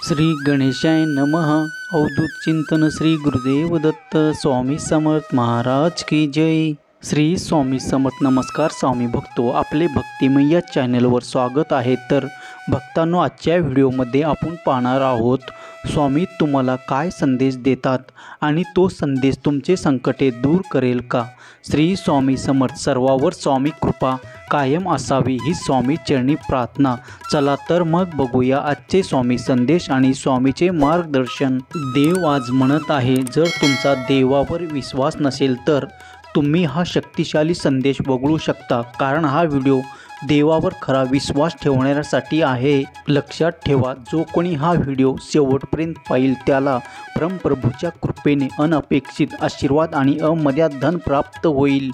श्री गणेशाय नमः। अवधूत चिंतन श्री गुरुदेव दत्त स्वामी समर्थ महाराज की जय। श्री स्वामी समर्थ। नमस्कार स्वामी भक्तो, आपले भक्तिमय या चॅनलवर स्वागत आहे। तर भक्तांनो, आजच्या व्हिडिओमध्ये आपण पाहणार आहोत स्वामी तुम्हाला काय संदेश देतात आणि तो संदेश तुमचे संकटे दूर करेल का। श्री स्वामी समर्थ। सर्वावर स्वामी कृपा कायम असावी ही स्वामी चरणी प्रार्थना। चला तर मग बघूया आजचे स्वामी संदेश आणि स्वामीचे मार्गदर्शन। देव आज म्हणत आहे, जर तुमचा देवावर विश्वास नसेल तर तुम्ही हा शक्तिशाली संदेश वगळू शकता, कारण हा व्हिडिओ देवावर खरा विश्वास ठेवण्यासाठी आहे। लक्षात ठेवा, जो कोणी हा व्हिडिओ शेवटपर्यंत पाहिल त्याला परमप्रभूच्या कृपेने अनपेक्षित आशीर्वाद आणि अमर्याद धन प्राप्त होईल।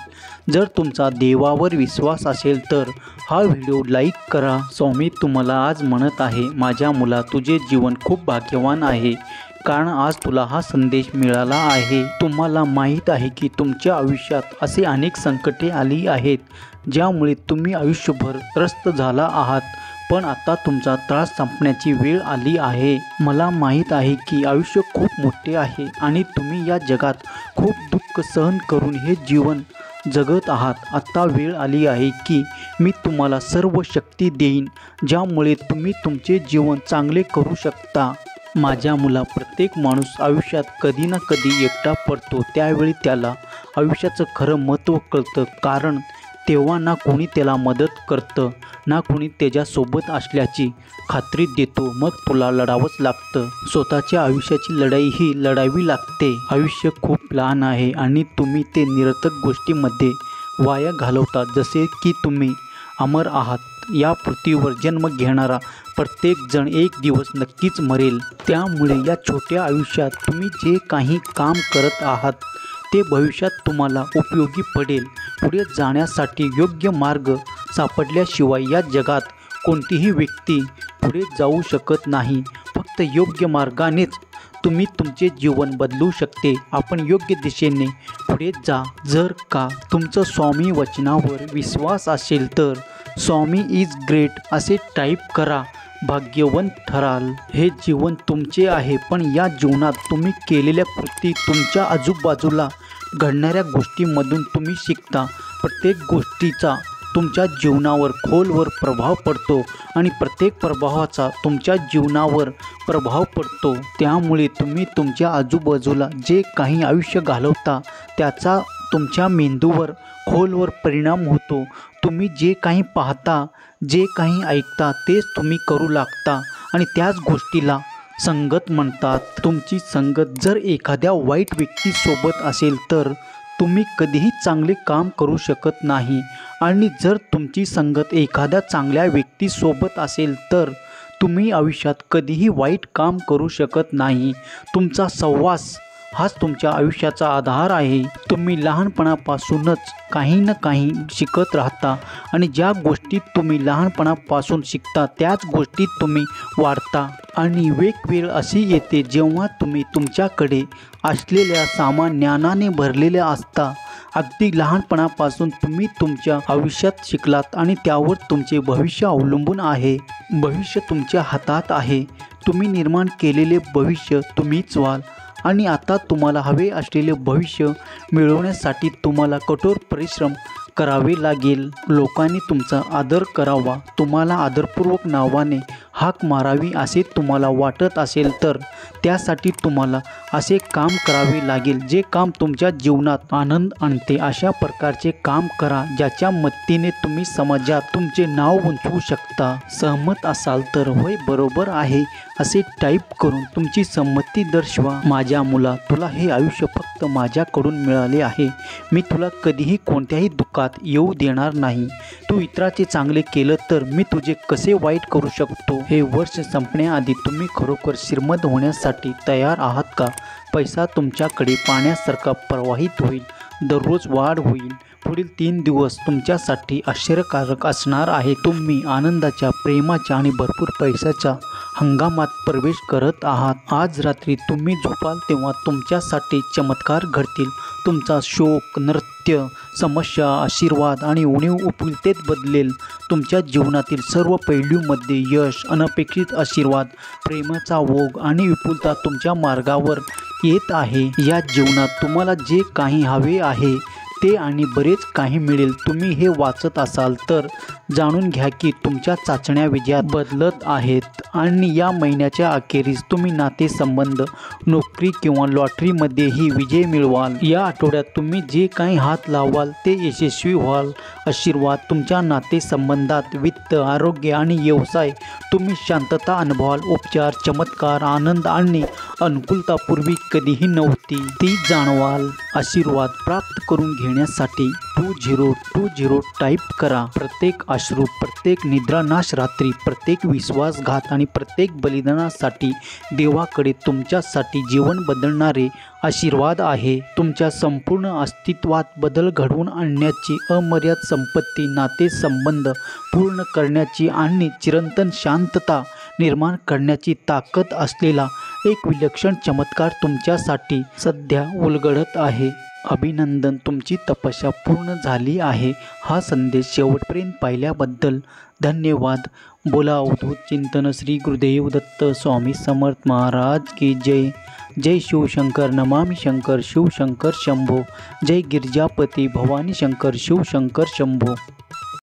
जर तुमचा देवावर विश्वास असेल तर हा व्हिडिओ लाईक करा। स्वामी तुम्हाला आज म्हणत आहे, माझ्या मुला, तुझे जीवन खूप भाग्यवान आहे, कारण आज तुला हा संदेश मिळाला आहे। तुम्हाला माहीत आहे की तुमच्या आयुष्यात असे अनेक संकटे आली आहेत ज्यामुळे तुम्ही आयुष्यभर त्रस्त झाला आहात, पण आता तुमचा त्रास संपण्याची वेळ आली आहे। मला माहीत आहे की आयुष्य खूप मोठे आहे आणि तुम्ही या जगात खूप दुःख सहन करून हे जीवन जगत आहात। आता वेळ आली आहे की मी तुम्हाला सर्व शक्ती देईन ज्यामुळे तुम्ही तुमचे जीवन चांगले करू शकता। माझ्या मुला, प्रत्येक माणूस आयुष्यात कधी ना कधी एकटा पडतो, त्यावेळी त्याला आयुष्याचं खरं महत्त्व कळतं, कारण तेव्हा ना कोणी त्याला मदत करतं ना कोणी त्याच्यासोबत असल्याची खात्री देतो। मग तुला लढावंच लागतं, स्वतःच्या आयुष्याची लढाई ही लढावी लागते। आयुष्य खूप लहान आहे आणि तुम्ही ते निरर्थक गोष्टींमध्ये वाया घालवता, जसे की तुम्ही अमर आहात। या पृथ्वीवर जन्म घेणारा प्रत्येक जण एक दिवस नक्कीच मरेल, त्यामुळे या छोट्या आयुष्यात तुम्ही जे काही काम करत आहात ते भविष्यात तुम्हाला उपयोगी पडेल। पुढे जाण्यासाठी योग्य मार्ग सापडल्याशिवाय या जगात कोणतीही व्यक्ती पुढे जाऊ शकत नाही। फक्त योग्य मार्गानेच तुम्ही तुमचे जीवन बदलू शकते। आपण योग्य दिशेने पुढे जा। जर का तुमचं स्वामी वचनावर विश्वास असेल तर स्वामी इज ग्रेट असे टाईप करा, भाग्यवंत ठराल। हे जीवन तुमचे आहे, पण या जीवनात तुम्ही केलेल्या कृती, तुमच्या आजूबाजूला घडणाऱ्या गोष्टींमधून तुम्ही शिकता। प्रत्येक गोष्टीचा तुमच्या जीवनावर खोलवर प्रभाव पडतो आणि प्रत्येक प्रभावाचा तुमच्या जीवनावर प्रभाव पडतो। त्यामुळे तुम्ही तुमच्या आजूबाजूला जे काही आयुष्य घालवता त्याचा तुमच्या मेंदूवर खोलवर परिणाम होतो। तुम्ही जे काही पाहता, जे काही ऐकता तेच तुम्ही करू लागता आणि त्याच गोष्टीला संगत म्हणतात। तुमची संगत जर एखाद्या वाईट व्यक्तीसोबत असेल तर तुम्ही कधीही चांगले काम करू शकत नाही, आणि जर तुमची संगत एखाद्या चांगल्या व्यक्तीसोबत असेल तर तुम्ही आयुष्यात कधीही वाईट काम करू शकत नाही। तुमचा सहवास हाच तुमच्या आयुष्याचा आधार आहे। तुम्ही लहानपणापासूनच काही ना काही शिकत राहता आणि ज्या गोष्टीत तुम्ही लहानपणापासून शिकता त्याच गोष्टीत तुम्ही वाढता, आणि वेळ अशी येते जेव्हा तुम्ही तुमच्याकडे असलेल्या सामान्य ज्ञानाने भरलेल्या असता। अगदी लहानपणापासून तुम्ही तुमच्या आयुष्यात शिकलात आणि त्यावर तुमचे भविष्य अवलंबून आहे। भविष्य तुमच्या हातात आहे, तुम्ही निर्माण केलेले भविष्य तुम्हीच व्हाल, आणि आता तुम्हाला हवे असलेले भविष्य मिळवण्यासाठी तुम्हाला कठोर परिश्रम करावे लागेल। लोकांनी तुमचा आदर करावा, तुम्हाला आदरपूर्वक नावाने हाक मारावी असे तुम्हाला वाटत असेल तर त्यासाठी तुम्हाला असे काम करावे लागेल जे काम तुमच्या जीवनात आनंद आणते। अशा प्रकारचे काम करा ज्याच्या मदतीने तुम्ही समाजात तुमचे नाव उंचवू शकता। सहमत असाल तर होय बरोबर आहे असे टाईप करून तुमची संमती दर्शवा। माझ्या मुला, तुला हे आयुष्य फक्त माझ्याकडून मिळाले आहे। मी तुला कधीही कोणत्याही दुःखात येऊ देणार नाही। तू इतराचे चांगले केलं तर मी तुझे कसे वाईट करू शकतो। हे वर्ष संपण्याआधी तुम्ही खरोखर श्रीमंत होण्यासाठी तयार आहात का? पैसा तुमच्याकडे पाण्यासारखा प्रवाहित होईल, दररोज वाढ होईल, पुढील 3 दिवस तुमच्यासाठी आश्चर्यकारक असणार आहे. तुम्ही आनंदाच्या, प्रेमाच्या आणि भरपूर पैशाच्या हंगामात प्रवेश करत आहात. आज रात्री तुम्ही झोपाल तेव्हा तुमच्यासाठी चमत्कार घडतील. तुमचा शोक, नृत्य, समस्या, आशीर्वाद आणि उणीव उपयुक्तेत बदलेल. तुमच्या जीवनातील सर्व पैलूंमध्ये यश, अनपेक्षित आशीर्वाद, प्रेमाचा ओघ आणि विपुलता तुमच्या मार्गावर येत आहे. या जीवनात तुम्हाला जे काही हवे आहे ते आणि बरेच काही मिळेल. तुम्ही हे वाचत असाल तर जाणून घ्या की तुमच्या चाचण्या विजयात बदलत आहेत आणि या महिन्याच्या अखेरीस तुम्ही नातेसंबंध, नोकरी किंवा लॉटरीमध्येही विजय मिळवाल. या आठवड्यात तुम्ही जे काही हात लावाल ते यशस्वी व्हाल. आशीर्वाद तुमच्या नातेसंबंधात, वित्त, आरोग्य आणि व्यवसाय. तुम्ही शांतता अनुभवाल. उपचार, चमत्कार, आनंद आणि अनुकूलता पूर्वी कधीही नव्हती ती जाणवाल. आशीर्वाद प्राप्त करून घेण्यासाठी 2020 टाईप करा. प्रत्येक अश्रू, प्रत्येक निद्रानाश रात्री, प्रत्येक विश्वासघात आणि प्रत्येक बलिदानासाठी देवाकडे तुमच्यासाठी जीवन बदलणारे आशीर्वाद आहे. तुमच्या संपूर्ण अस्तित्वात बदल घडवून आणण्याची, अमर्याद संपत्ती, नातेसंबंध पूर्ण करण्याची आणि चिरंतन शांतता निर्माण करण्याची ताकद असलेला एक विलक्षण चमत्कार तुमच्यासाठी सध्या उलगडत आहे. अभिनंदन, तुमची तपस्या पूर्ण झाली आहे. हा संदेश शेवटपर्यंत पाहिल्याबद्दल धन्यवाद. बोला अवधूत चिंतन श्री गुरुदेव दत्त स्वामी समर्थ महाराज की जय. जय शिवशंकर, नमामि शंकर, शिवशंकर शंभो. जय गिरिजापती भवानी शंकर, शिवशंकर शंभो.